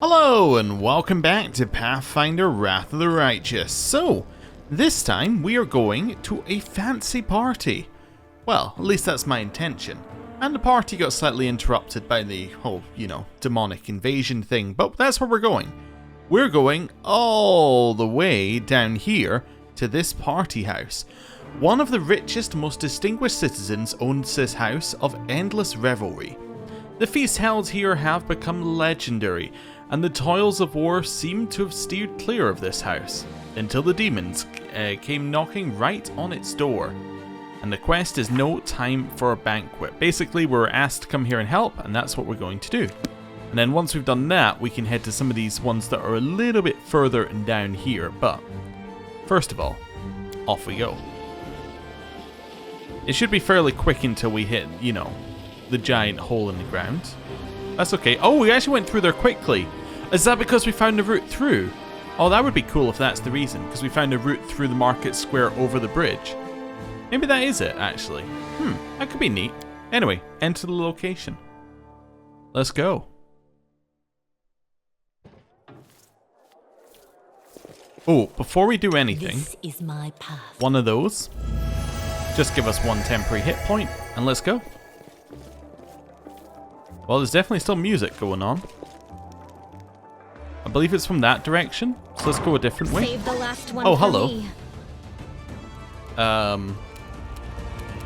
Hello and welcome back to Pathfinder Wrath of the Righteous. So, this time we are going to a fancy party. Well, at least that's my intention. And the party got slightly interrupted by the whole, demonic invasion thing, but that's where we're going. We're going all the way down here to this party house. One of the richest, most distinguished citizens owns this house of endless revelry. The feasts held here have become legendary, and the toils of war seem to have steered clear of this house, until the demons came knocking right on its door. And the quest is no time for a banquet. Basically, we're asked to come here and help, and that's what we're going to do. And then once we've done that, we can head to some of these ones that are a little bit further down here. But, first of all, off we go. It should be fairly quick until we hit, the giant hole in the ground. That's okay. Oh, we actually went through there quickly. Is that because we found a route through? Oh, that would be cool if that's the reason, because we found a route through the market square over the bridge. Maybe that is it, actually. That could be neat. Anyway, enter the location. Let's go. Oh, before we do anything, This is my path. one of those. Just give us one temporary hit point, and let's go. Well, there's definitely still music going on. I believe it's from that direction, so let's go a different way. Save the last one Oh, for hello. me.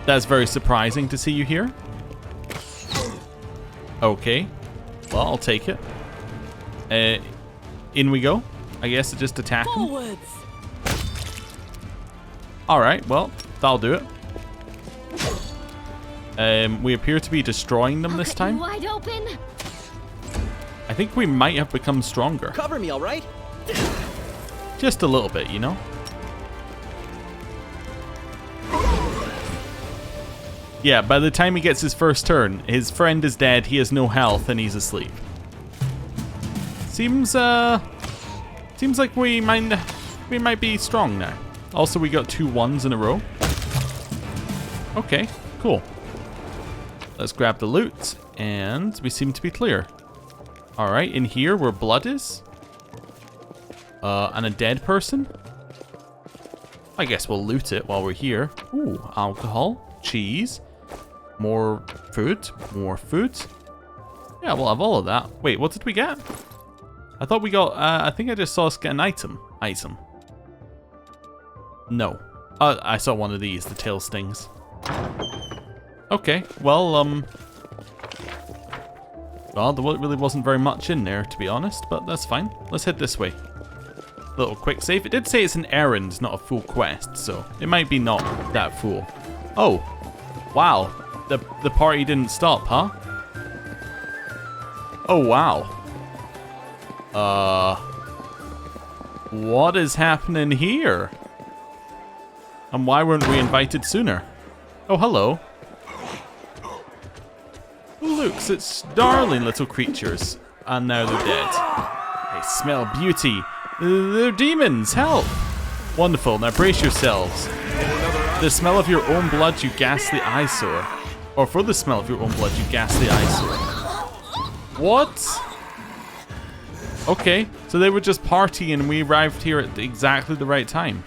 That's very surprising to see you here. Okay, well, I'll take it. In we go. I guess just attack him. Forwards. Alright, well, that'll do it. We appear to be destroying them this time. Wide open. I think we might have become stronger. Cover me, all right? Just a little bit, Yeah, by the time he gets his first turn, his friend is dead, he has no health, and he's asleep. Seems like we might be strong now. Also, we got 2 1s in a row. Okay, cool. Let's grab the loot, and we seem to be clear. Alright, in here where blood is. And a dead person. I guess we'll loot it while we're here. Ooh, alcohol, cheese, more food. Yeah, we'll have all of that. Wait, what did we get? I thought we got, I think I just saw us get an item. No. I saw one of these, the tail stings. Okay, well, there really wasn't very much in there, to be honest, but that's fine. Let's head this way. Little quick save. It did say it's an errand, not a full quest, so it might be not that full. Oh, wow. The party didn't stop, huh? Oh, wow. What is happening here? And why weren't we invited sooner? Oh, hello. Looks, it's darling little creatures. And now they're dead. They smell beauty. They're demons, help! Wonderful, now brace yourselves. The smell of your own blood, you ghastly eyesore. Or for the smell of your own blood, you ghastly eyesore. What? Okay, so they were just partying and we arrived here at exactly the right time.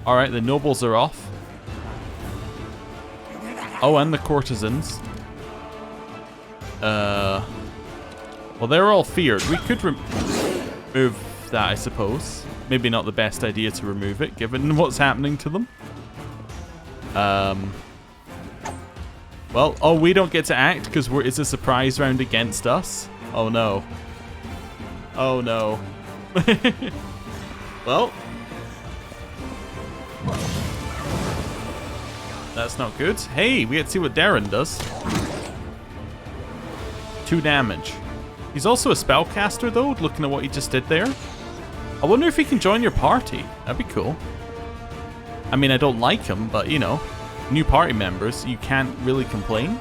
Alright, the nobles are off. Oh, and the courtesans. Well, they're all feared. We could remove that, I suppose. Maybe not the best idea to remove it, given what's happening to them. Well, oh, we don't get to act because it's a surprise round against us. Oh, no. Oh, no. Well. That's not good. Hey, we get to see what Daeran does. 2 damage. He's also a spellcaster, though, looking at what he just did there. I wonder if he can join your party. That'd be cool. I mean, I don't like him, but, new party members, you can't really complain.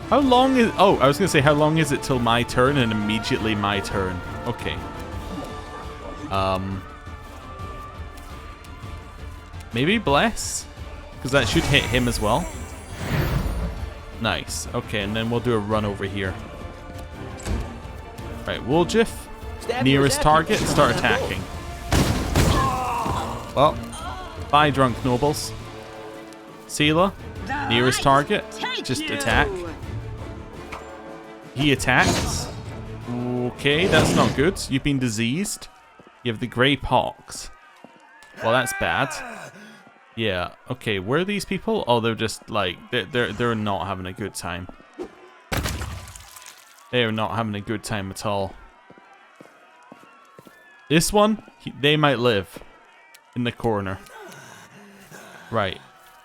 How long is... Oh, I was going to say, how long is it till my turn? And immediately my turn. Okay. Maybe Bless? Because that should hit him as well. Nice. Okay, and then we'll do a run over here. Right, Woljif. Nearest target, start attacking. Well, bye, drunk nobles. Seela, nearest target, just attack. He attacks. Okay, that's not good. You've been diseased. You have the grey pox. Well, that's bad. Yeah. Okay, where are these people? Oh, they're just like they're not having a good time. They are not having a good time at all. This one, they might live in the corner. Right.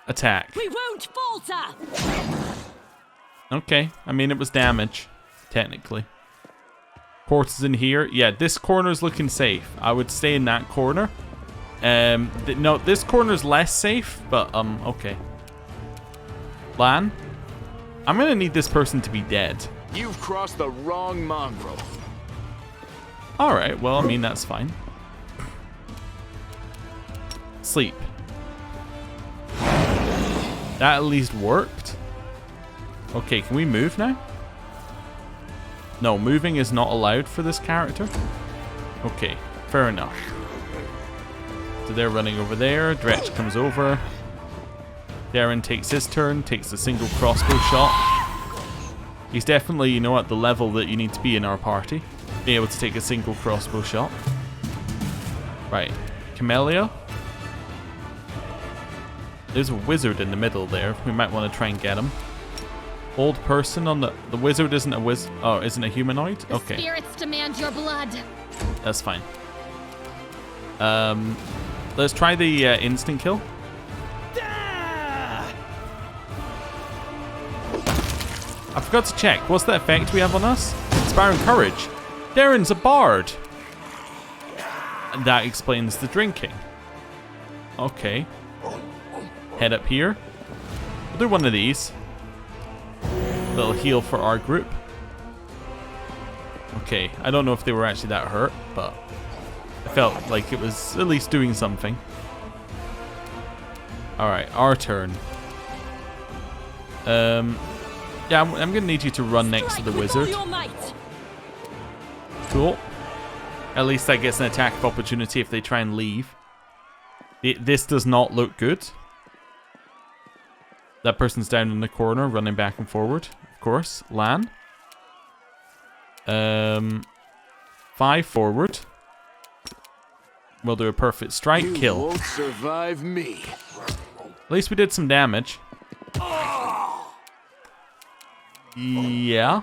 Attack. We won't falter. Okay. I mean, it was damage, technically. Hordes in here. Yeah, this corner is looking safe. I would stay in that corner. No, this corner is less safe, but okay. Lan, I'm gonna need this person to be dead. You've crossed the wrong mongrel. All right. Well, I mean that's fine. Sleep. That at least worked. Okay, can we move now? No, moving is not allowed for this character. Okay, fair enough. So they're running over there. Dretch comes over. Daeran takes his turn, takes a single crossbow shot. He's definitely, you know, at the level that you need to be in our party. Be able to take a single crossbow shot. Right, Camellia. There's a wizard in the middle there. We might want to try and get him. Old person on the wizard isn't a isn't a humanoid? Okay. The spirits demand your blood. That's fine. Let's try the instant kill. I forgot to check. What's the effect we have on us? Inspiring courage. Daeran's a bard. And that explains the drinking. Okay. Head up here. We'll do one of these. A little heal for our group. Okay, I don't know if they were actually that hurt, but I felt like it was at least doing something. Alright, our turn. Yeah, I'm gonna need you to run next to the wizard. Cool. At least that gets an attack of opportunity if they try and leave. This does not look good. That person's down in the corner, running back and forward. Of course. Lan. 5 forward. We'll do a perfect strike. Kill. You won't survive me. At least we did some damage. Yeah.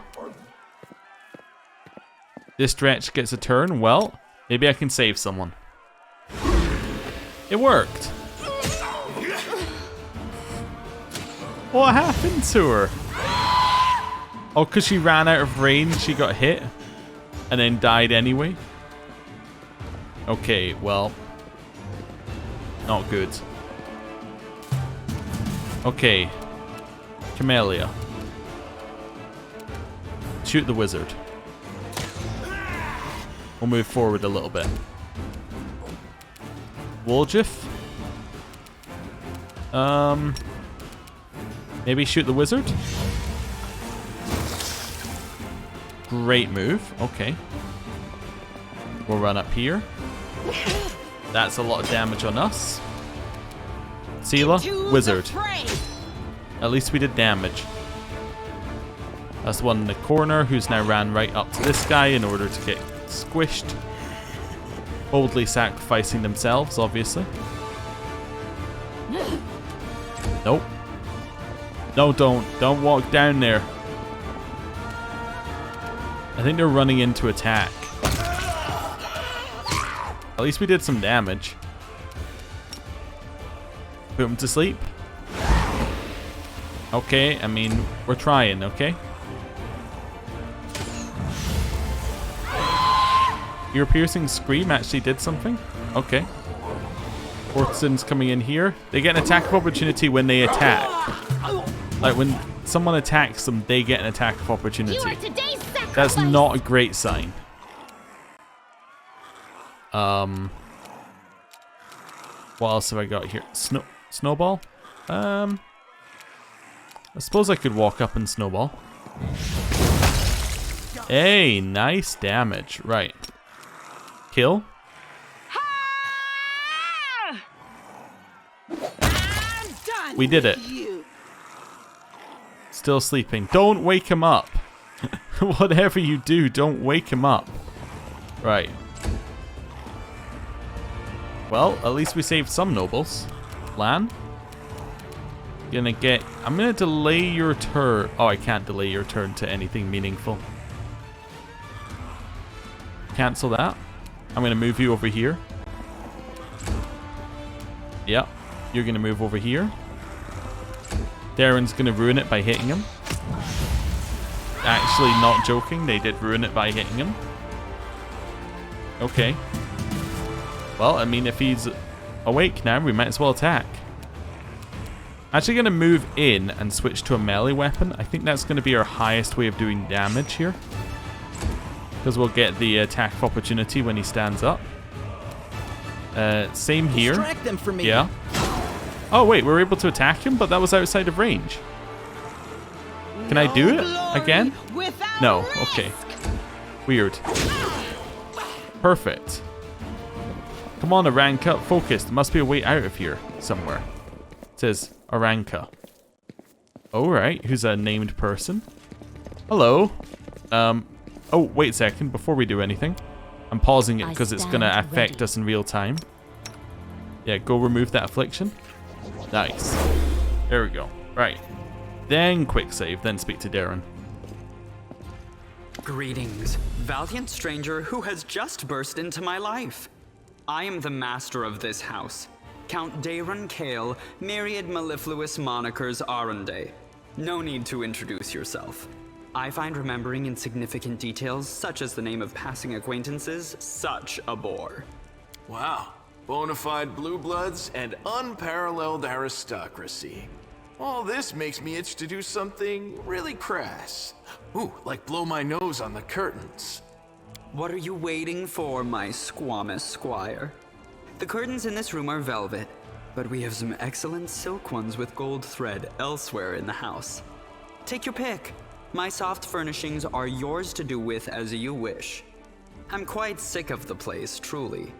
This stretch gets a turn. Well, maybe I can save someone. It worked. What happened to her? Oh, because she ran out of range, she got hit and then died anyway. Okay, well, not good. Okay, Camellia. Shoot the wizard. We'll move forward a little bit. Woljif. Maybe shoot the wizard. Great move. Okay. We'll run up here. That's a lot of damage on us. Seela, wizard. At least we did damage. That's the one in the corner who's now ran right up to this guy in order to get squished. Boldly sacrificing themselves, obviously. Nope. No, don't walk down there. I think they're running in to attack. At least we did some damage. Put them to sleep. Okay, I mean, we're trying, okay? Ear piercing scream actually did something? Okay. Hortzen's coming in here. They get an attack of opportunity when they attack. Like when someone attacks them, they get an attack of opportunity. That's not a great sign. What else have I got here? Snowball? I suppose I could walk up and snowball. Hey, nice damage. Right. Kill. We did it. Still sleeping. Don't wake him up. Whatever you do, don't wake him up. Right. Well, at least we saved some nobles. Lan? I'm gonna delay your turn. Oh, I can't delay your turn to anything meaningful. Cancel that. I'm gonna move you over here. Yep. You're gonna move over here. Daeran's gonna ruin it by hitting him. Actually, not joking. They did ruin it by hitting him. Okay. Well, I mean, if he's awake now, we might as well attack. Actually going to move in and switch to a melee weapon. I think that's going to be our highest way of doing damage here. Because we'll get the attack of opportunity when he stands up. Same here. Distract them from me. Yeah. Oh wait, we were able to attack him, but that was outside of range. Can I do it again? No, okay. Weird. Perfect. Come on, Aranka, focus. There must be a way out of here somewhere. It says Aranka. Alright, who's a named person? Hello. Oh, wait a second, before we do anything. I'm pausing it because it's going to affect us in real time. Yeah, go remove that affliction. Nice. There we go. Right. Then quick save, then speak to Daeran. Greetings, valiant stranger who has just burst into my life. I am the master of this house, Count Daeran Kale, myriad mellifluous monikers Arunde. No need to introduce yourself. I find remembering insignificant details, such as the name of passing acquaintances, such a bore. Wow. Bona fide blue bloods and unparalleled aristocracy. All this makes me itch to do something really crass. Ooh, like blow my nose on the curtains. What are you waiting for, my squamous squire? The curtains in this room are velvet, but we have some excellent silk ones with gold thread elsewhere in the house. Take your pick. My soft furnishings are yours to do with as you wish. I'm quite sick of the place, truly.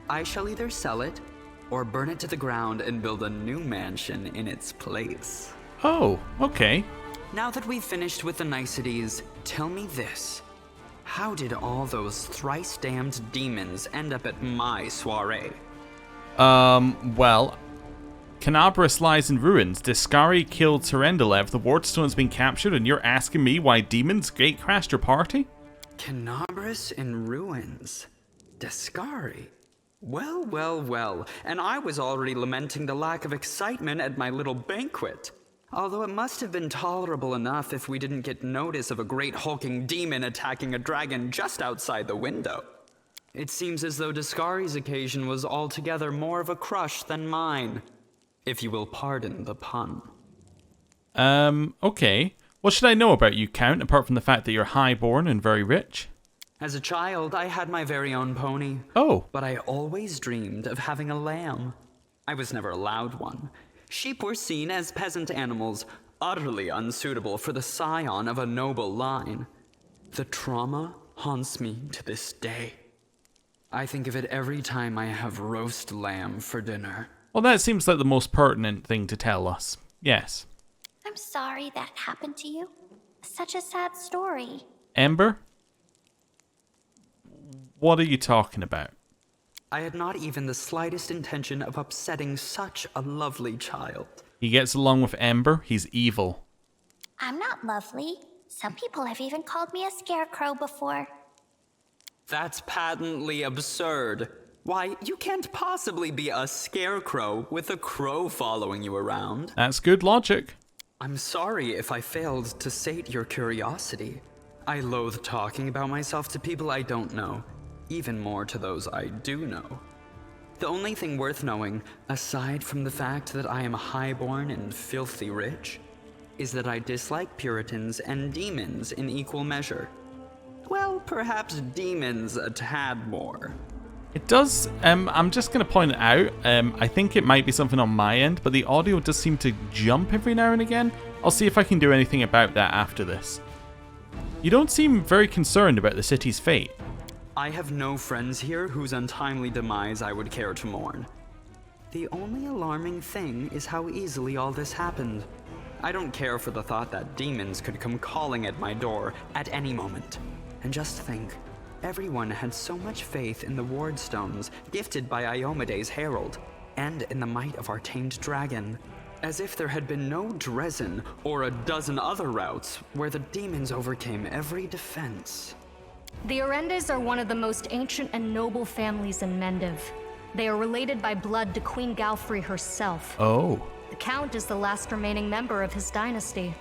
I shall either sell it or burn it to the ground and build a new mansion in its place. Oh, okay. Now that we've finished with the niceties, tell me this. How did all those thrice-damned demons end up at my soiree? Well, Canabras lies in ruins. Deskari killed Serendalev. The Wardstone's been captured, and you're asking me why demons gatecrashed your party? Canabras in ruins. Deskari. Well, well, well. And I was already lamenting the lack of excitement at my little banquet. Although it must have been tolerable enough if we didn't get notice of a great hulking demon attacking a dragon just outside the window. It seems as though Deskari's occasion was altogether more of a crush than mine, if you will pardon the pun. Okay. What should I know about you, Count, apart from the fact that you're highborn and very rich? As a child, I had my very own pony. Oh. But I always dreamed of having a lamb. I was never allowed one. Sheep were seen as peasant animals, utterly unsuitable for the scion of a noble line. The trauma haunts me to this day. I think of it every time I have roast lamb for dinner. Well, that seems like the most pertinent thing to tell us. Yes. I'm sorry that happened to you. Such a sad story. Ember? What are you talking about? I had not even the slightest intention of upsetting such a lovely child. He gets along with Ember. He's evil. I'm not lovely. Some people have even called me a scarecrow before. That's patently absurd. Why, you can't possibly be a scarecrow with a crow following you around. That's good logic. I'm sorry if I failed to sate your curiosity. I loathe talking about myself to people I don't know, even more to those I do know. The only thing worth knowing, aside from the fact that I am highborn and filthy rich, is that I dislike Puritans and demons in equal measure. Well, perhaps demons a tad more. It does, I'm just going to point it out, I think it might be something on my end, but the audio does seem to jump every now and again. I'll see if I can do anything about that after this. You don't seem very concerned about the city's fate. I have no friends here whose untimely demise I would care to mourn. The only alarming thing is how easily all this happened. I don't care for the thought that demons could come calling at my door at any moment. And just think, everyone had so much faith in the ward stones gifted by Iomede's herald, and in the might of our tamed dragon, as if there had been no Dresden or a dozen other routes where the demons overcame every defense. The Orendes are one of the most ancient and noble families in Mendiv. They are related by blood to Queen Galfrey herself. Oh. The Count is the last remaining member of his dynasty.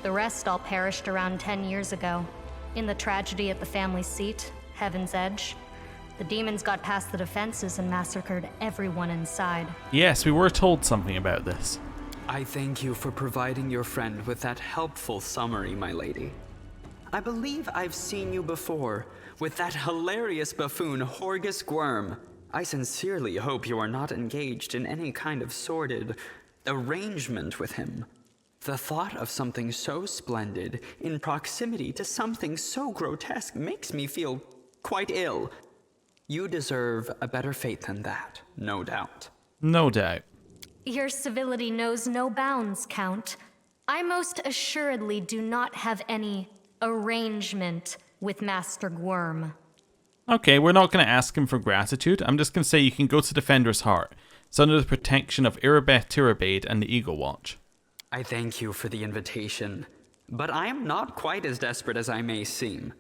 The rest all perished around 10 years ago. In the tragedy at the family seat, Heaven's Edge, the demons got past the defenses and massacred everyone inside. Yes, we were told something about this. I thank you for providing your friend with that helpful summary, my lady. I believe I've seen you before, with that hilarious buffoon Horgus Gwyrm. I sincerely hope you are not engaged in any kind of sordid arrangement with him. The thought of something so splendid in proximity to something so grotesque makes me feel quite ill. You deserve a better fate than that, no doubt. No doubt. Your civility knows no bounds, Count. I most assuredly do not have any arrangement with Master Gwyrm. Okay, we're not going to ask him for gratitude. I'm just going to say you can go to Defender's Heart. It's under the protection of Irabeth Tirabade and the Eagle Watch. I thank you for the invitation, but I am not quite as desperate as I may seem.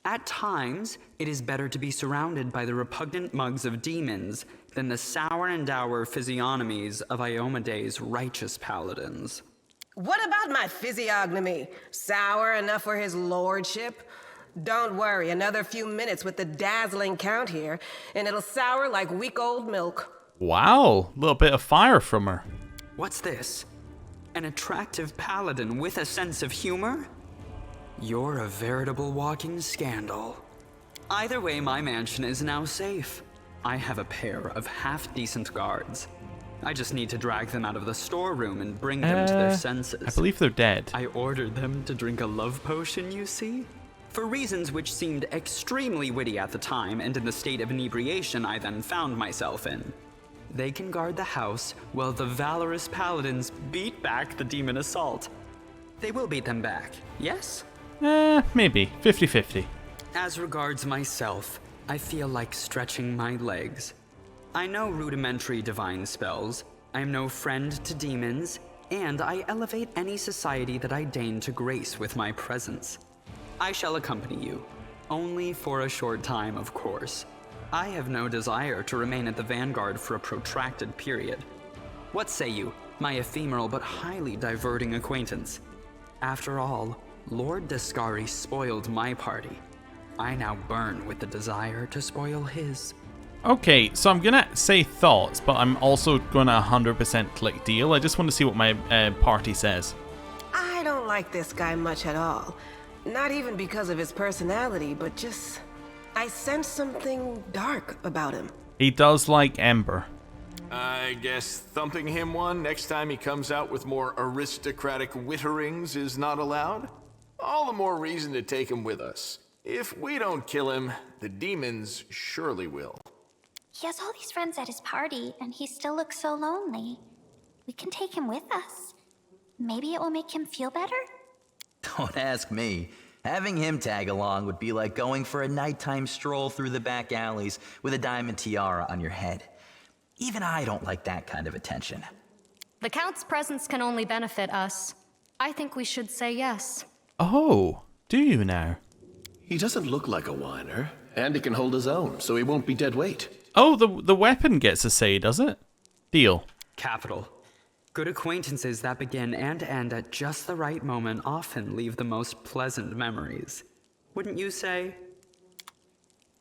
At times, it is better to be surrounded by the repugnant mugs of demons than the sour and dour physiognomies of Iomede's righteous paladins. What about my physiognomy? Sour enough for his lordship? Don't worry, another few minutes with the dazzling Count here, and it'll sour like week-old milk. Wow, a little bit of fire from her. What's this? An attractive paladin with a sense of humor? You're a veritable walking scandal. Either way, my mansion is now safe. I have a pair of half-decent guards. I just need to drag them out of the storeroom and bring them to their senses. I believe they're dead. I ordered them to drink a love potion, you see? For reasons which seemed extremely witty at the time and in the state of inebriation I then found myself in. They can guard the house while the valorous paladins beat back the demon assault. They will beat them back, yes? Maybe. 50-50. As regards myself, I feel like stretching my legs. I know rudimentary divine spells, I am no friend to demons, and I elevate any society that I deign to grace with my presence. I shall accompany you, only for a short time, of course. I have no desire to remain at the vanguard for a protracted period. What say you, my ephemeral but highly diverting acquaintance? After all, Lord Deskari spoiled my party. I now burn with the desire to spoil his. Okay, so I'm gonna say thoughts, but I'm also gonna 100% click deal. I just want to see what my party says. I don't like this guy much at all. Not even because of his personality, but just... I sense something dark about him. He does like Ember. I guess thumping him one next time he comes out with more aristocratic witterings is not allowed? All the more reason to take him with us. If we don't kill him, the demons surely will. He has all these friends at his party, and he still looks so lonely. We can take him with us. Maybe it will make him feel better? Don't ask me. Having him tag along would be like going for a nighttime stroll through the back alleys with a diamond tiara on your head. Even I don't like that kind of attention. The Count's presence can only benefit us. I think we should say yes. Oh, do you now? He doesn't look like a whiner, and he can hold his own, so he won't be dead weight. Oh, the weapon gets a say, does it? Deal. Capital. Good acquaintances that begin and end at just the right moment often leave the most pleasant memories. Wouldn't you say?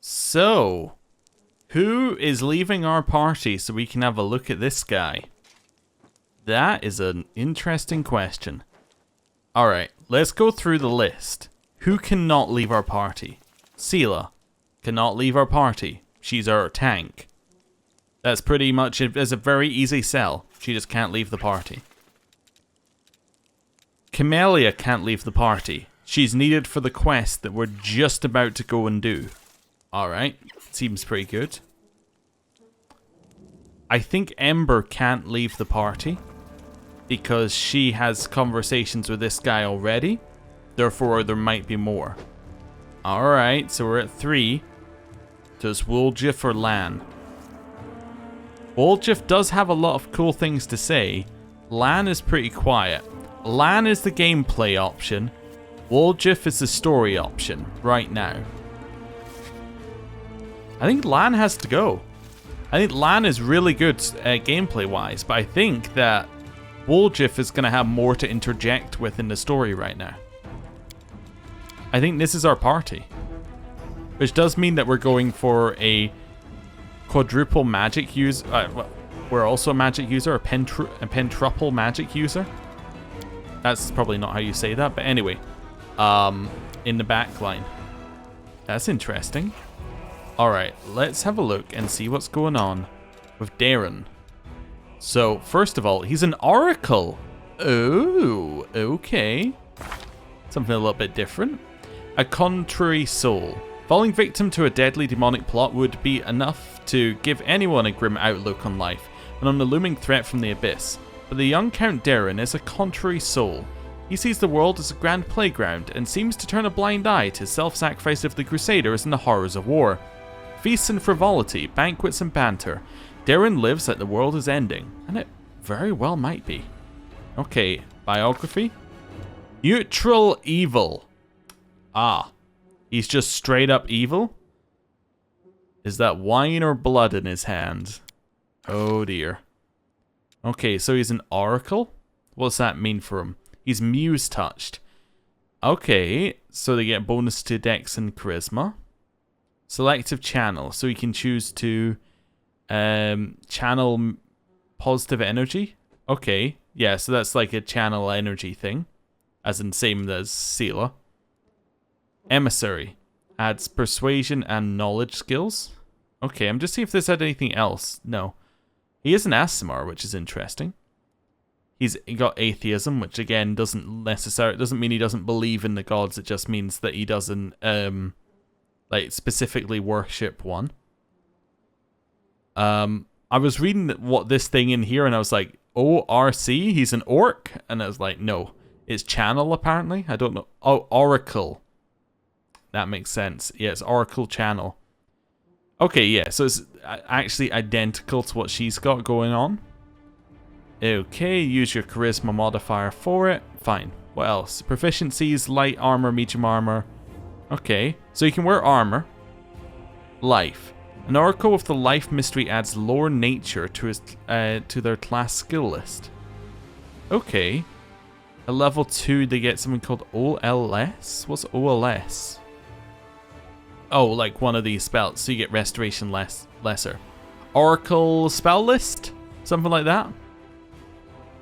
So, who is leaving our party so we can have a look at this guy? That is an interesting question. Alright, let's go through the list. Who cannot leave our party? Sela cannot leave our party. She's our tank. That's pretty much it. It's a very easy sell. She just can't leave the party. Camellia can't leave the party. She's needed for the quest that we're just about to go and do. Alright, seems pretty good. I think Ember can't leave the party because she has conversations with this guy already. Therefore, there might be more. Alright, so we're at 3. Does Woljif or Lan? Woljif does have a lot of cool things to say. Lan is pretty quiet. Lan is the gameplay option. Woljif is the story option right now. I think Lan has to go. I think Lan is really good gameplay-wise, but I think that Woljif is going to have more to interject with in the story right now. I think this is our party. Which does mean that we're going for a quadruple magic user. Well, we're also a magic user, a pentruple magic user. That's probably not how you say that, but anyway. In the back line. That's interesting. Alright, let's have a look and see what's going on with Daeran. So, first of all, he's an oracle. Oh, okay. Something a little bit different. A contrary soul. Falling victim to a deadly demonic plot would be enough to give anyone a grim outlook on life and on the looming threat from the abyss. But the young Count Daeran is a contrary soul. He sees the world as a grand playground and seems to turn a blind eye to self-sacrifice of the Crusaders and the horrors of war. Feasts and frivolity, banquets and banter. Daeran lives like the world is ending, and it very well might be. Okay, biography. Neutral evil. Ah, he's just straight up evil? Is that wine or blood in his hand? Oh dear. Okay, so he's an oracle? What's that mean for him? He's muse touched. Okay, so they get bonus to dex and charisma. Selective channel, so you can choose to channel positive energy. Okay, yeah, so that's like a channel energy thing, as in same as Seela. Emissary adds persuasion and knowledge skills. Okay, I'm just seeing if this had anything else. No, he is an Aasimar, which is interesting. He's got atheism, which again doesn't mean he doesn't believe in the gods. It just means that he doesn't like specifically worship one. I was reading what this thing in here and I was like, ORC, he's an orc? And I was like, no, it's channel apparently. I don't know. Oh, oracle. That makes sense. Yeah, it's oracle channel. Okay, yeah, so it's actually identical to what she's got going on. Okay, use your charisma modifier for it. Fine. What else? Proficiencies, light armor, medium armor. Okay, so you can wear armor. Life. An oracle with the life mystery adds lore nature to his to their class skill list. Okay. At level 2 they get something called OLS? What's OLS? Oh, like one of these spells, so you get restoration lesser. Oracle spell list? Something like that?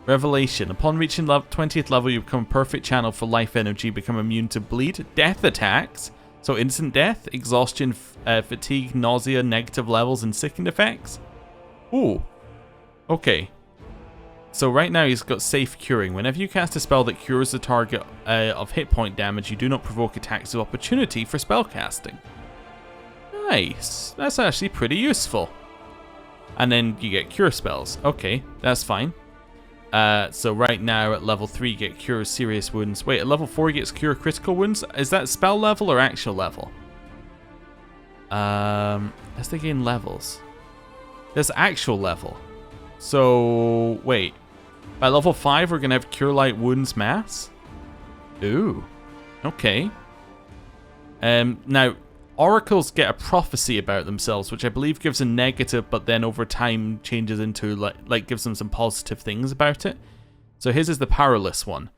Revelation. Upon reaching 20th level, you become a perfect channel for life energy, become immune to bleed, death attacks, so instant death, exhaustion, fatigue, nausea, negative levels, and sickened effects. Ooh. Okay. So right now he's got safe curing. Whenever you cast a spell that cures the target of hit point damage, you do not provoke attacks of opportunity for spell casting. Nice. That's actually pretty useful. And then you get cure spells. Okay, that's fine. So right now at level 3 you get cure serious wounds. Wait, at level 4 you get cure critical wounds? Is that spell level or actual level? Let's think in levels. There's actual level. So, wait. By level 5 we're going to have cure light wounds mass? Ooh. Okay. Now, oracles get a prophecy about themselves, which I believe gives a negative, but then over time changes into, like gives them some positive things about it. So his is the powerless one.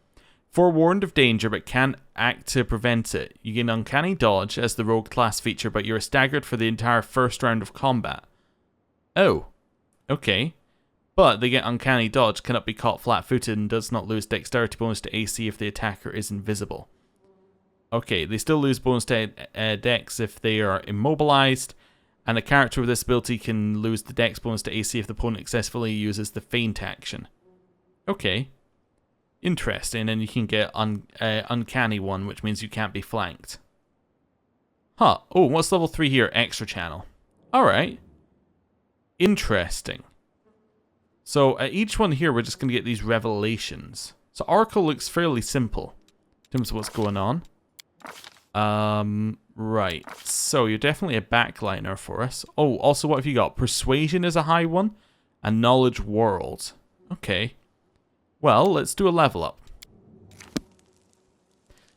Forewarned of danger, but can't act to prevent it. You gain uncanny dodge as the rogue class feature, but you're staggered for the entire first round of combat. Oh. Okay. But they get uncanny dodge, cannot be caught flat-footed, and does not lose dexterity bonus to AC if the attacker is invisible. Okay, they still lose bonus to dex if they are immobilized, and a character with this ability can lose the dex bonus to AC if the opponent successfully uses the feint action. Okay. Interesting, and you can get uncanny one, which means you can't be flanked. Huh. Oh, what's level 3 here? Extra channel. Alright. Interesting. So at each one here, we're just going to get these revelations. So Oracle looks fairly simple in terms of what's going on. Right. So you're definitely a backliner for us. Oh, also what have you got? Persuasion is a high one. And Knowledge World. Okay. Well, let's do a level up.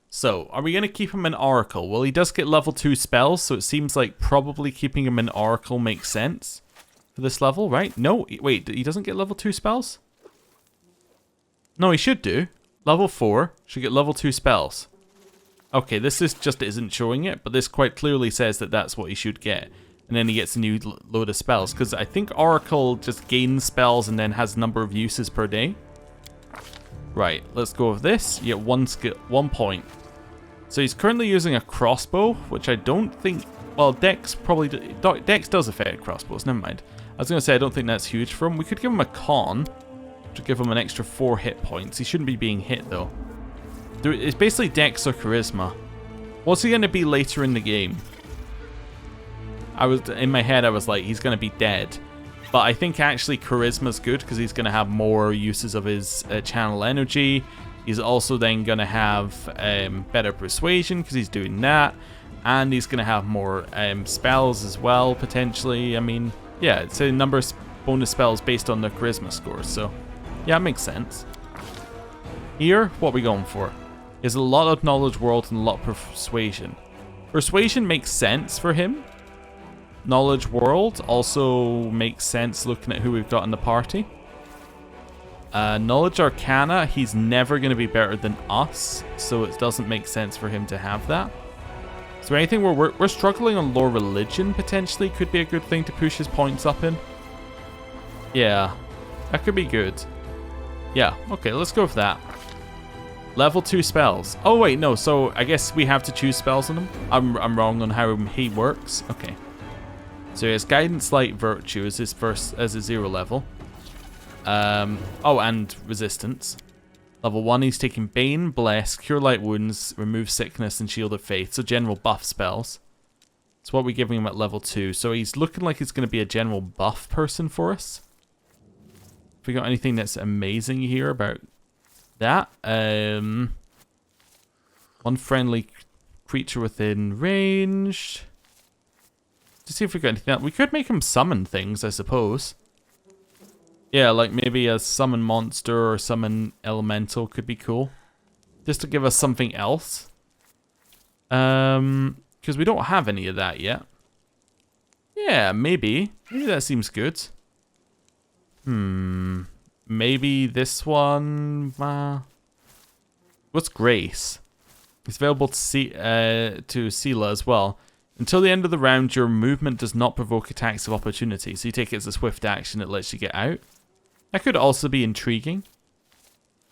So, are we going to keep him in Oracle? Well, he does get level 2 spells, so it seems like probably keeping him in Oracle makes sense for this level, right? No, wait, he doesn't get level 2 spells? No, he should do. Level 4 should get level 2 spells. Okay, this is just isn't showing it, but this quite clearly says that that's what he should get. And then he gets a new load of spells, because I think Oracle just gains spells and then has number of uses per day. Right, let's go with this. You get 1 point. So he's currently using a crossbow, which I don't think... Well, Dex probably... Dex does affect crossbows, never mind. I was going to say I don't think that's huge for him. We could give him a con, to give him an extra 4 hit points. He shouldn't be being hit, though. It's basically Dex or Charisma. What's he going to be later in the game? In my head, I was like, he's going to be dead. But I think actually Charisma's good because he's going to have more uses of his channel energy. He's also then going to have better persuasion because he's doing that. And he's going to have more spells as well, potentially. I mean, yeah, it's a number of bonus spells based on the Charisma score. So, yeah, it makes sense. Here, what are we going for? Is a lot of Knowledge World and a lot of Persuasion. Persuasion makes sense for him. Knowledge World also makes sense looking at who we've got in the party. Knowledge Arcana, he's never going to be better than us, so it doesn't make sense for him to have that. Is there anything we're struggling on lore religion, potentially? Could be a good thing to push his points up in. Yeah, that could be good. Yeah, okay, let's go with that. Level 2 spells. Oh wait, no, so I guess we have to choose spells on him? I'm wrong on how he works. Okay. So he has Guidance, Light, Virtue as his first, as a 0 level. Oh, and Resistance. Level 1, he's taking Bane, Bless, Cure Light Wounds, Remove Sickness, and Shield of Faith. So general buff spells. That's what we're giving him at level 2. So he's looking like he's going to be a general buff person for us. Have we got anything that's amazing here about that? One friendly creature within range. To see if we got anything else. We could make him summon things, I suppose. Yeah, like maybe a summon monster or summon elemental could be cool. Just to give us something else. Because we don't have any of that yet. Yeah, maybe. Maybe that seems good. Maybe this one. What's Grace? It's available to Sela as well. Until the end of the round, your movement does not provoke attacks of opportunity. So you take it as a swift action, it lets you get out. That could also be intriguing.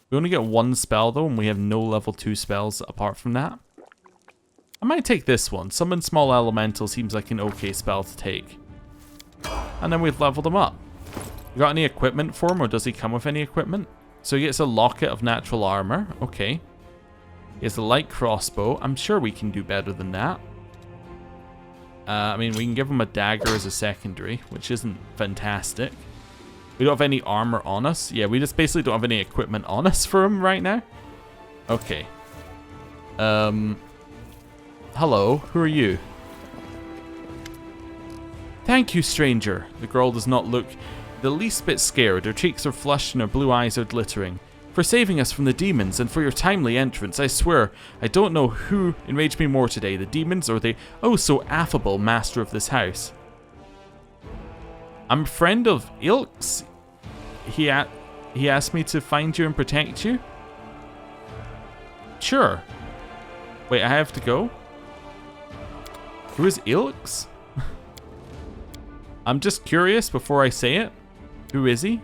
We only get 1 spell though, and we have no level 2 spells apart from that. I might take this one. Summon Small Elemental seems like an okay spell to take. And then we've leveled him up. You got any equipment for him, or does he come with any equipment? So he gets a Locket of Natural Armor. Okay. He has a Light Crossbow. I'm sure we can do better than that. I mean, we can give him a dagger as a secondary, which isn't fantastic. We don't have any armor on us. Yeah, we just basically don't have any equipment on us for him right now. Okay. Hello, who are you? Thank you, stranger. The girl does not look the least bit scared. Her cheeks are flushed and her blue eyes are glittering. For saving us from the demons and for your timely entrance, I swear, I don't know who enraged me more today, the demons or the oh so affable master of this house. I'm a friend of Ilk's. He asked me to find you and protect you. Sure. Wait, I have to go? Who is Ilk's? I'm just curious before I say it. Who is he?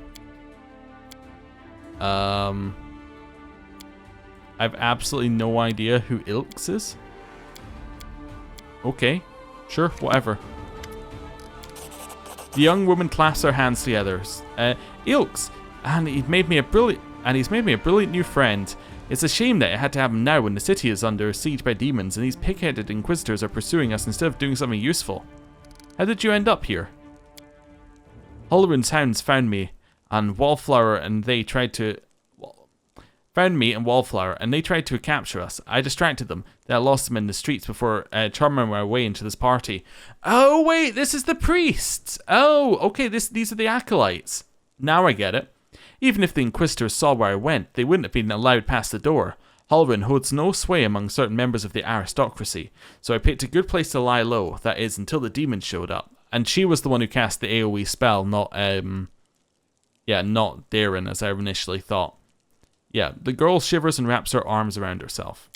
I have absolutely no idea who Ilks is. Okay, sure, whatever. The young woman clasps her hands together. Ilks, and he made me a brilliant... and he's made me a brilliant new friend. It's a shame that it had to happen now when the city is under siege by demons and these pig-headed inquisitors are pursuing us instead of doing something useful. How did you end up here? Hollerun's hounds found me and Wallflower and they tried to capture us. I distracted them. Then I lost them in the streets before charming my way into this party. Oh wait, this is the priests. Oh, okay, these are the acolytes. Now I get it. Even if the Inquisitors saw where I went, they wouldn't have been allowed past the door. Hollerun holds no sway among certain members of the aristocracy, so I picked a good place to lie low, that is, until the demons showed up. And she was the one who cast the AoE spell, not Daeran, as I initially thought. Yeah, the girl shivers and wraps her arms around herself.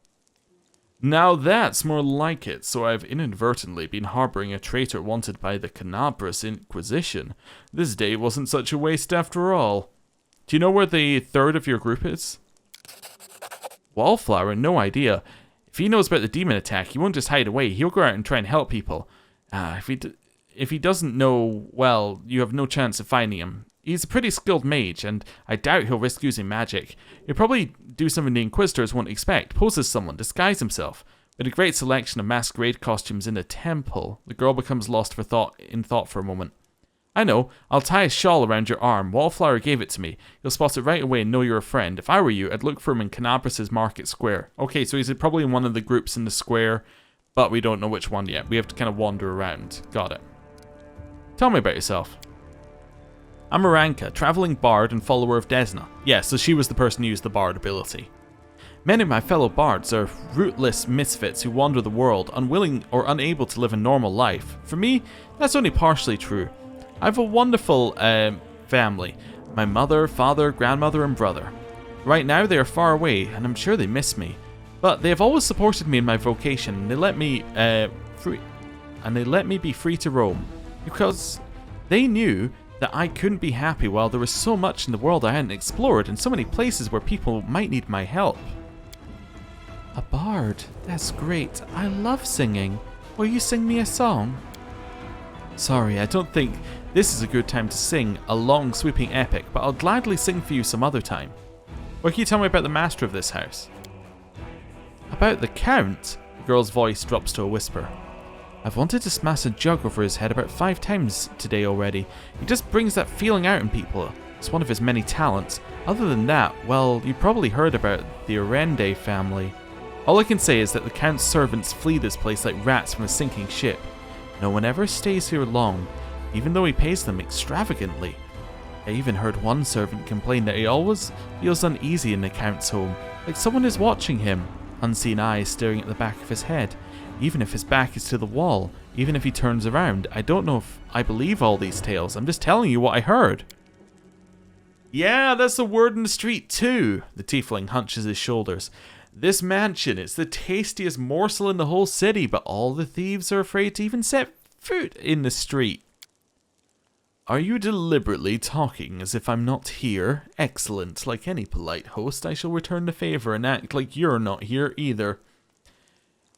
Now that's more like it, so I've inadvertently been harboring a traitor wanted by the Canabras Inquisition. This day wasn't such a waste after all. Do you know where the third of your group is? Wallflower, no idea. If he knows about the demon attack, he won't just hide away. He'll go out and try and help people. If he doesn't know, well, you have no chance of finding him. He's a pretty skilled mage, and I doubt he'll risk using magic. He'll probably do something the Inquisitors won't expect, pose as someone, disguise himself. With a great selection of masquerade costumes in the temple, the girl becomes lost for thought for a moment. I know, I'll tie a shawl around your arm. Wallflower gave it to me. You'll spot it right away and know you're a friend. If I were you, I'd look for him in Canabras' market square. Okay, so he's probably in one of the groups in the square, but we don't know which one yet. We have to kind of wander around. Got it. Tell me about yourself. I'm Aranka, traveling bard and follower of Desna. Yeah, so she was the person who used the bard ability. Many of my fellow bards are rootless misfits who wander the world, unwilling or unable to live a normal life. For me, that's only partially true. I have a wonderful family. My mother, father, grandmother, and brother. Right now they are far away, and I'm sure they miss me. But they have always supported me in my vocation, and they let me be free to roam. Because they knew that I couldn't be happy while there was so much in the world I hadn't explored, and so many places where people might need my help. A bard? That's great. I love singing. Will you sing me a song? Sorry, I don't think this is a good time to sing a long sweeping epic, but I'll gladly sing for you some other time. What can you tell me about the master of this house? About the Count? The girl's voice drops to a whisper. I've wanted to smash a jug over his head about 5 times today already. He just brings that feeling out in people. It's one of his many talents. Other than that, well, you probably heard about the Arende family. All I can say is that the Count's servants flee this place like rats from a sinking ship. No one ever stays here long, even though he pays them extravagantly. I even heard one servant complain that he always feels uneasy in the Count's home, like someone is watching him, unseen eyes staring at the back of his head. Even if his back is to the wall, even if he turns around, I don't know if I believe all these tales. I'm just telling you what I heard. Yeah, that's the word in the street too. The tiefling hunches his shoulders. This mansion is the tastiest morsel in the whole city, but all the thieves are afraid to even set foot in the street. Are you deliberately talking as if I'm not here? Excellent. Like any polite host, I shall return the favor and act like you're not here either.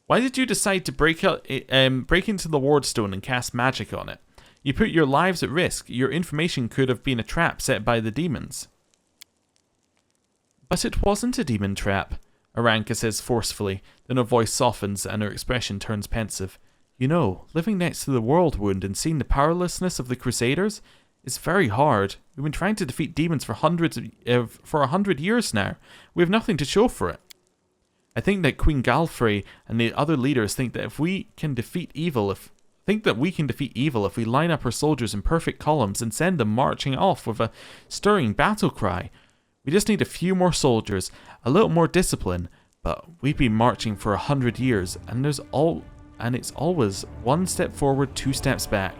Why did you decide to break into the wardstone and cast magic on it? You put your lives at risk. Your information could have been a trap set by the demons. But it wasn't a demon trap, Aranka says forcefully, then her voice softens and her expression turns pensive. You know, living next to the Worldwound and seeing the powerlessness of the Crusaders is very hard. We've been trying to defeat demons for 100 years now. We have nothing to show for it. I think that Queen Galfrey and the other leaders think that we can defeat evil if we line up our soldiers in perfect columns and send them marching off with a stirring battle cry. We just need a few more soldiers, a little more discipline, but we've been marching for 100 years, and it's always 1 step forward, 2 steps back.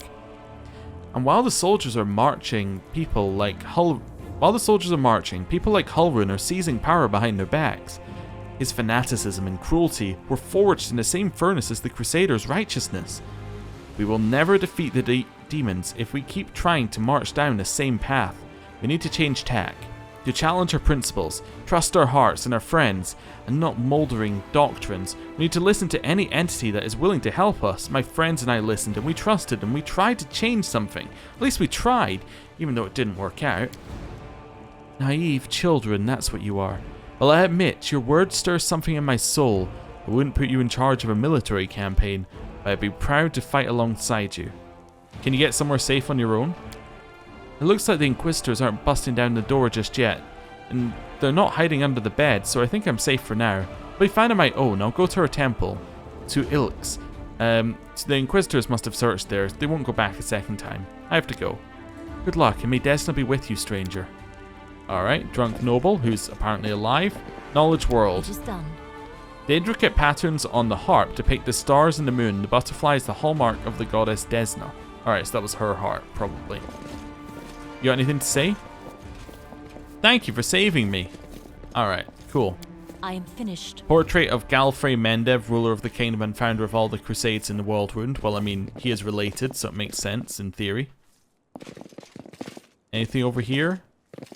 And while the soldiers are marching, people like Hulrun are seizing power behind their backs. His fanaticism and cruelty were forged in the same furnace as the Crusaders' righteousness. We will never defeat the demons if we keep trying to march down the same path. We need to change tack, to challenge our principles, trust our hearts and our friends, and not mouldering doctrines. We need to listen to any entity that is willing to help us. My friends and I listened, and we trusted, and we tried to change something. At least we tried, even though it didn't work out. Naive children, that's what you are. Well, I admit, your words stir something in my soul. I wouldn't put you in charge of a military campaign, but I'd be proud to fight alongside you. Can you get somewhere safe on your own? It looks like the Inquisitors aren't busting down the door just yet, and they're not hiding under the bed, so I think I'm safe for now. But if I find on my own, I'll go to our temple, to Ilk's. So the Inquisitors must have searched theirs. They won't go back a second time. I have to go. Good luck, and may Desna be with you, stranger. Alright, Drunk Noble, who's apparently alive. Knowledge World. It is done. The intricate patterns on the harp depict the stars and the moon. The butterfly is the hallmark of the goddess Desna. Alright, so that was her harp, probably. You got anything to say? Thank you for saving me. Alright, cool. I am finished. Portrait of Galfrey Mendev, ruler of the kingdom and founder of all the Crusades in the Worldwound. Well, I mean, he is related, so it makes sense in theory. Anything over here?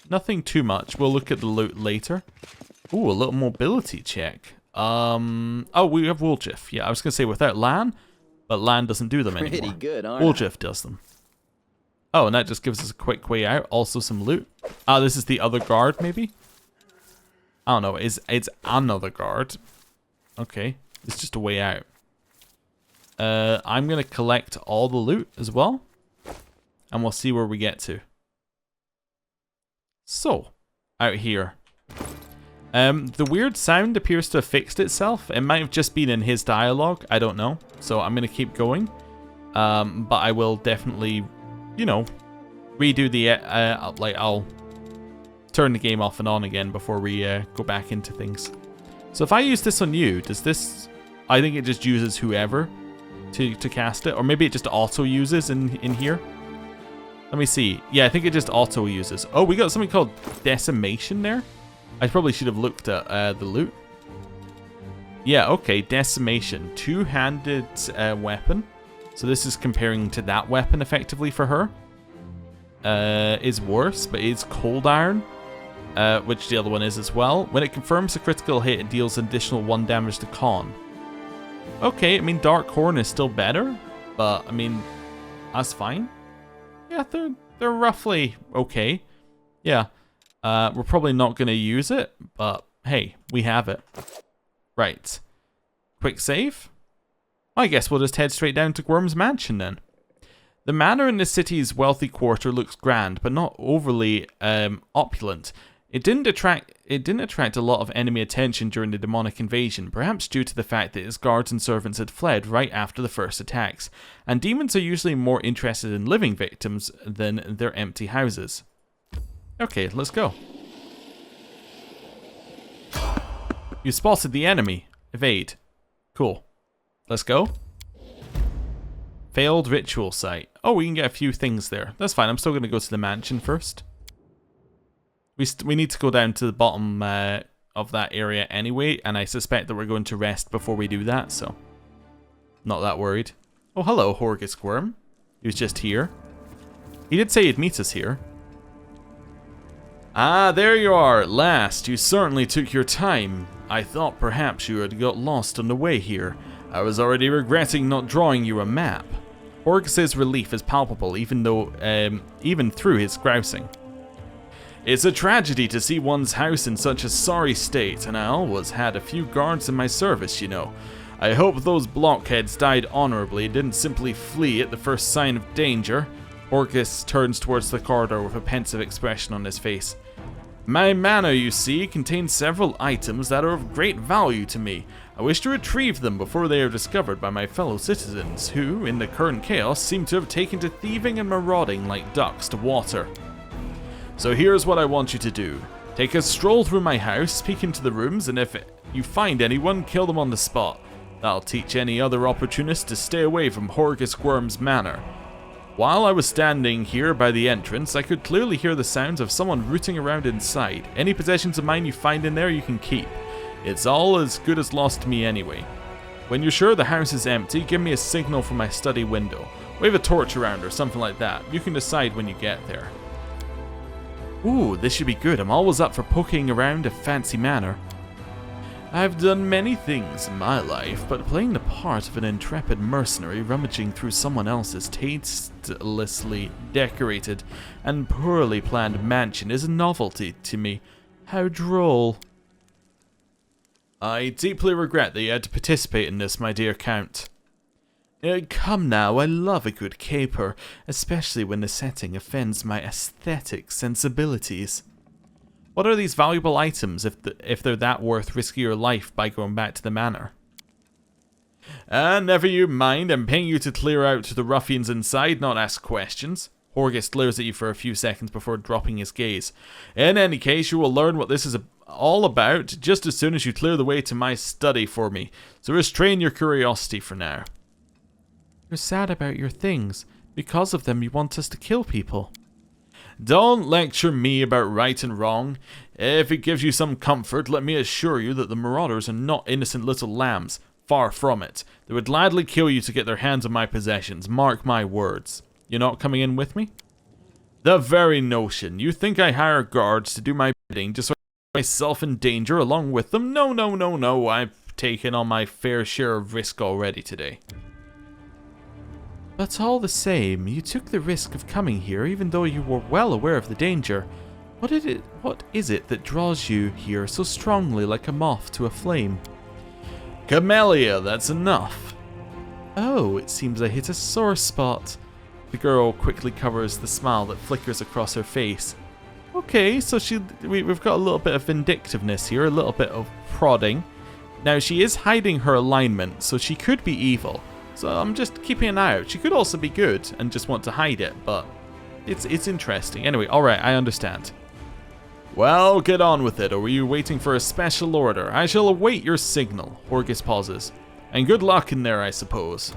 Nothing too much. We'll look at the loot later. Ooh, a little mobility check. Oh, we have Woljif. Yeah, I was going to say without Lan, but Lan doesn't do them anymore. Pretty good, aren't Woljif does them. Oh, and that just gives us a quick way out. Also some loot. Ah, this is the other guard, maybe? I don't know. It's another guard. Okay. It's just a way out. I'm going to collect all the loot as well. And we'll see where we get to. So, out here. The weird sound appears to have fixed itself. It might have just been in his dialogue. I don't know. So I'm going to keep going. But I will definitely, you know, redo the... I'll turn the game off and on again before we go back into things. So if I use this on you, does this... I think it just uses whoever to cast it. Or maybe it just auto-uses in here. Let me see. Yeah, I think it just auto-uses. Oh, we got something called Decimation there. I probably should have looked at the loot. Yeah, okay, Decimation. Two-handed weapon. So this is comparing to that weapon effectively for her. Is worse, but it's Cold Iron. Which the other one is as well. When it confirms a critical hit, it deals additional 1 damage to con. Okay, I mean, Dark Horn is still better. But, I mean, that's fine. Yeah, they're roughly okay. Yeah. We're probably not going to use it, but hey, we have it. Right. Quick save? I guess we'll just head straight down to Gwyrm's mansion then. The manor in the city's wealthy quarter looks grand, but not overly opulent. It didn't attract a lot of enemy attention during the demonic invasion, perhaps due to the fact that its guards and servants had fled right after the first attacks, and demons are usually more interested in living victims than their empty houses. Okay, let's go. You spotted the enemy. Evade. Cool. Let's go. Failed ritual site. Oh, we can get a few things there. That's fine. I'm still going to go to the mansion first. We need to go down to the bottom of that area anyway, and I suspect that we're going to rest before we do that, so not that worried. Oh, hello, Horgus Gwyrm. He was just here. He did say he'd meet us here. Ah, there you are at last. You certainly took your time. I thought perhaps you had got lost on the way here. I was already regretting not drawing you a map. Horgus's relief is palpable, even through his grousing. It's a tragedy to see one's house in such a sorry state, and I always had a few guards in my service, you know. I hope those blockheads died honorably, didn't simply flee at the first sign of danger. Horgus turns towards the corridor with a pensive expression on his face. My manor, you see, contains several items that are of great value to me. I wish to retrieve them before they are discovered by my fellow citizens, who, in the current chaos, seem to have taken to thieving and marauding like ducks to water. So here's what I want you to do. Take a stroll through my house, peek into the rooms, and if you find anyone, kill them on the spot. That'll teach any other opportunist to stay away from Horgus Gwyrm's manor. While I was standing here by the entrance, I could clearly hear the sounds of someone rooting around inside. Any possessions of mine you find in there, you can keep. It's all as good as lost to me anyway. When you're sure the house is empty, give me a signal from my study window. Wave a torch around or something like that. You can decide when you get there. Ooh, this should be good. I'm always up for poking around a fancy manor. I've done many things in my life, but playing the part of an intrepid mercenary rummaging through someone else's tastelessly decorated and poorly planned mansion is a novelty to me. How droll. I deeply regret that you had to participate in this, my dear Count. Come now, I love a good caper, especially when the setting offends my aesthetic sensibilities. What are these valuable items if they're that worth risking your life by going back to the manor? Never you mind, I'm paying you to clear out the ruffians inside, not ask questions. Horgus glares at you for a few seconds before dropping his gaze. In any case, you will learn what this is all about just as soon as you clear the way to my study for me, so restrain your curiosity for now. You're sad about your things. Because of them, you want us to kill people. Don't lecture me about right and wrong. If it gives you some comfort, let me assure you that the marauders are not innocent little lambs. Far from it. They would gladly kill you to get their hands on my possessions. Mark my words. You're not coming in with me? The very notion. You think I hire guards to do my bidding just so I put myself in danger along with them? No, no, no, no. I've taken on my fair share of risk already today. But all the same, you took the risk of coming here even though you were well aware of the danger. What is it that draws you here so strongly like a moth to a flame? Camellia, that's enough. Oh, it seems I hit a sore spot. The girl quickly covers the smile that flickers across her face. Okay, so we've got a little bit of vindictiveness here, a little bit of prodding. Now, she is hiding her alignment, so she could be evil. So I'm just keeping an eye out. She could also be good and just want to hide it, but it's interesting. Anyway, alright, I understand. Well, get on with it, or were you waiting for a special order? I shall await your signal. Horgus pauses. And good luck in there, I suppose.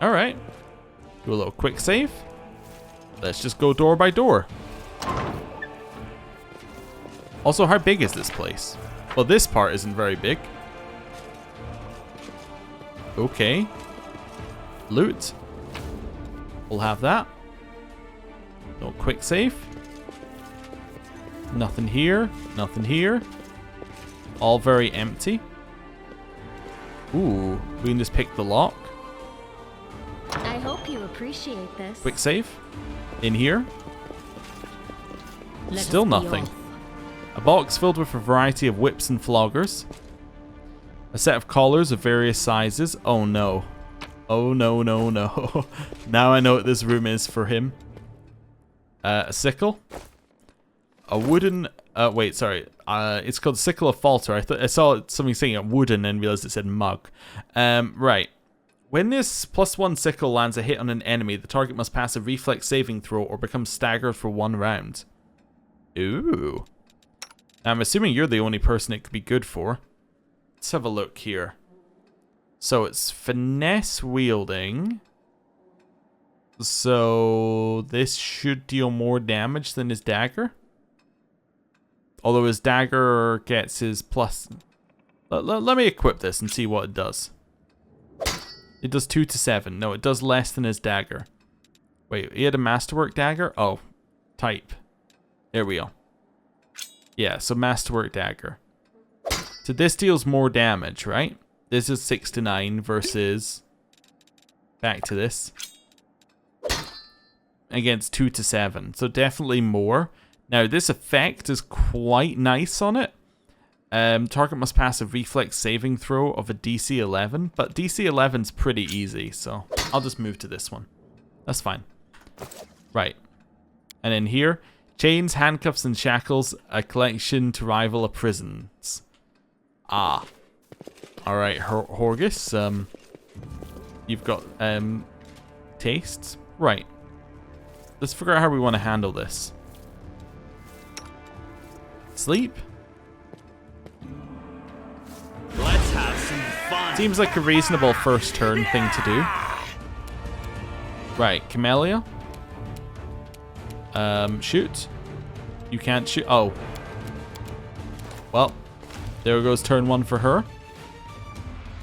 Alright. Do a little quick save. Let's just go door by door. Also, how big is this place? Well, this part isn't very big. Okay. Loot. We'll have that. No quick save. Nothing here. Nothing here. All very empty. Ooh, we can just pick the lock. I hope you appreciate this. Quick save. In here. Still nothing. A box filled with a variety of whips and floggers. A set of collars of various sizes. Oh no. Oh no, no, no. Now I know what this room is for him. A sickle. A wooden... wait, sorry. It's called Sickle of Falter. I saw something saying a wooden and realized it said mug. Right. When this +1 sickle lands a hit on an enemy, the target must pass a reflex saving throw or become staggered for 1 round. Ooh. I'm assuming you're the only person it could be good for. Let's have a look here. So it's finesse wielding. So this should deal more damage than his dagger. Although his dagger gets his plus... Let me equip this and see what it does. It does 2 to 7. No, it does less than his dagger. Wait, he had a masterwork dagger? Oh, type. There we go. Yeah, so masterwork dagger. So this deals more damage, right? This is 6 to 9 versus... Back to this. Against 2 to 7. So definitely more. Now, this effect is quite nice on it. Target must pass a reflex saving throw of a DC 11. But DC 11's pretty easy, so I'll just move to this one. That's fine. Right. And then here, chains, handcuffs, and shackles, a collection to rival a prison's. Ah. Alright, Horgus. You've got tastes. Right. Let's figure out how we want to handle this. Sleep. Let's have some fun. Seems like a reasonable first turn thing to do. Right, Camellia. Shoot. You can't shoot. Oh. Well, there goes turn 1 for her.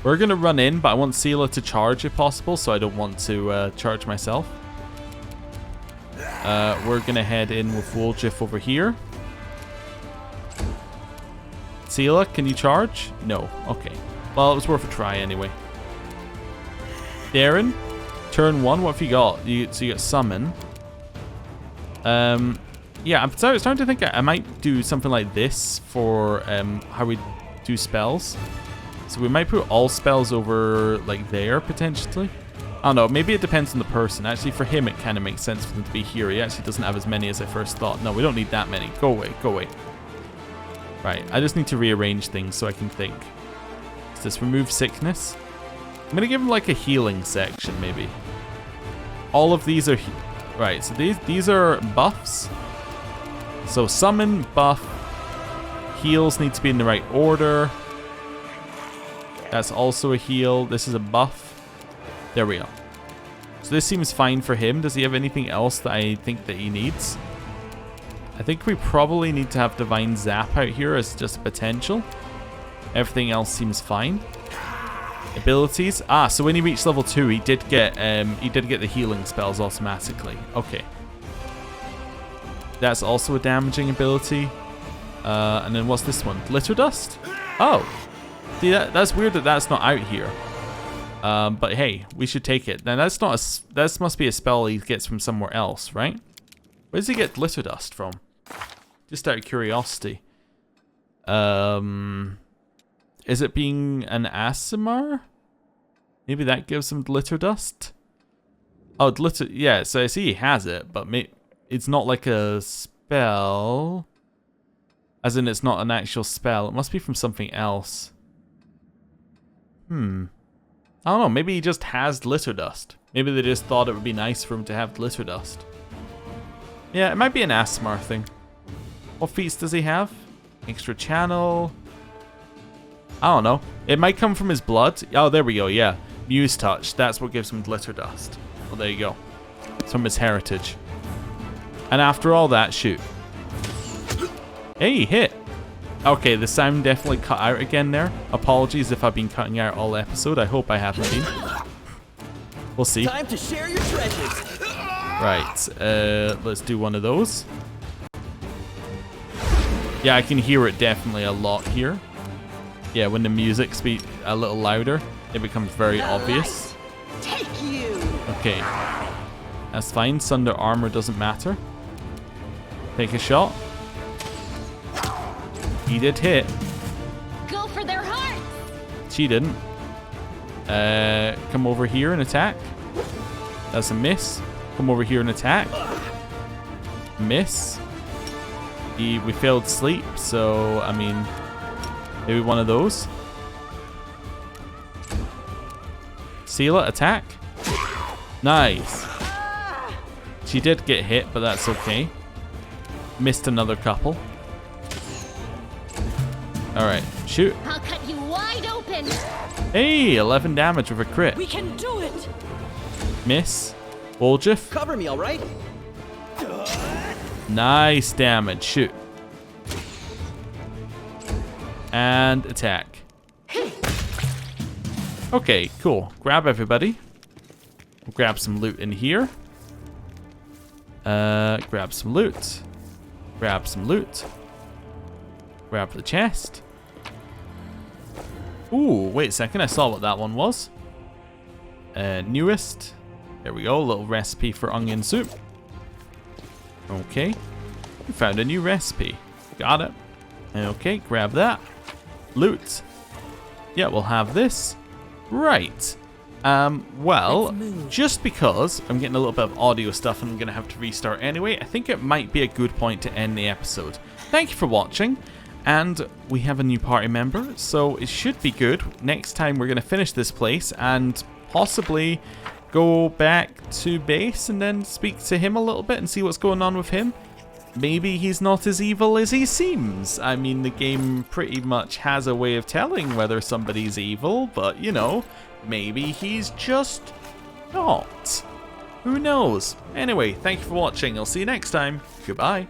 We're going to run in, but I want Seela to charge if possible, so I don't want to charge myself. We're going to head in with Woljif over here. Seela, can you charge? No. Okay. Well, it was worth a try anyway. Daeran, turn 1. What have you got? So you got summon. Yeah, I'm starting to think I might do something like this for how we do spells. So we might put all spells over like there potentially. I don't know, maybe it depends on the person. Actually, for him, it kind of makes sense for them to be here. He actually doesn't have as many as I first thought. No, we don't need that many. Go away, go away. Right, I just need to rearrange things so I can think. Does this remove sickness? I'm going to give him like a healing section, maybe. All of these are... Right, so these are buffs. So summon, buff. Heals need to be in the right order. That's also a heal. This is a buff. There we go. So this seems fine for him. Does he have anything else that I think that he needs? I think we probably need to have Divine Zap out here as just a potential. Everything else seems fine. Abilities. Ah, so when he reached level 2, he did get the healing spells automatically. Okay. That's also a damaging ability. And then what's this one? Glitter Dust? Oh. See, that's weird that that's not out here. But hey, we should take it. Now that's not a... That must be a spell he gets from somewhere else, right? Where does he get Glitter Dust from? Just out of curiosity. Is it being an Aasimar? Maybe that gives him Glitter Dust? Oh, Glitter... Yeah, so I see he has it, but it's not like a spell. As in, it's not an actual spell. It must be from something else. I don't know. Maybe he just has Glitter Dust. Maybe they just thought it would be nice for him to have Glitter Dust. Yeah, it might be an Aasimar thing. What feats does he have? Extra channel. I don't know. It might come from his blood. Oh, there we go. Yeah. Muse Touch. That's what gives him Glitter Dust. Well, there you go. It's from his heritage. And after all that, shoot. Hey, hit. Okay, the sound definitely cut out again there. Apologies if I've been cutting out all episode. I hope I haven't been. We'll see. Time to share your treasures. Right, let's do one of those. Yeah, I can hear it definitely a lot here. Yeah, when the music's a little louder, it becomes very obvious. Take you. Okay, that's fine. Sunder armor doesn't matter. Take a shot. He did hit. Go for their hearts. She didn't. Come over here and attack. That's a miss. Come over here and attack. Miss. We failed sleep, so I mean, maybe one of those. Seela, attack. Nice. She did get hit, but that's okay. Missed another couple. Alright, shoot. I'll cut you wide open. Hey, 11 damage with a crit. We can do it. Miss. Woljif. Cover me, all right? Nice damage. Shoot. And attack. Okay, cool. Grab everybody. We'll grab some loot in here. Grab some loot. Grab some loot. Grab the chest. Ooh, wait a second. I saw what that one was. Newest. There we go. A little recipe for onion soup. Okay. We found a new recipe. Got it. Okay, grab that. Loot. Yeah, we'll have this. Right. Well, just because I'm getting a little bit of audio stuff and I'm going to have to restart anyway, I think it might be a good point to end the episode. Thank you for watching. And we have a new party member, so it should be good. Next time we're going to finish this place and possibly go back to base and then speak to him a little bit and see what's going on with him. Maybe he's not as evil as he seems. I mean, the game pretty much has a way of telling whether somebody's evil, but you know, maybe he's just not. Who knows? Anyway, thank you for watching. I'll see you next time. Goodbye.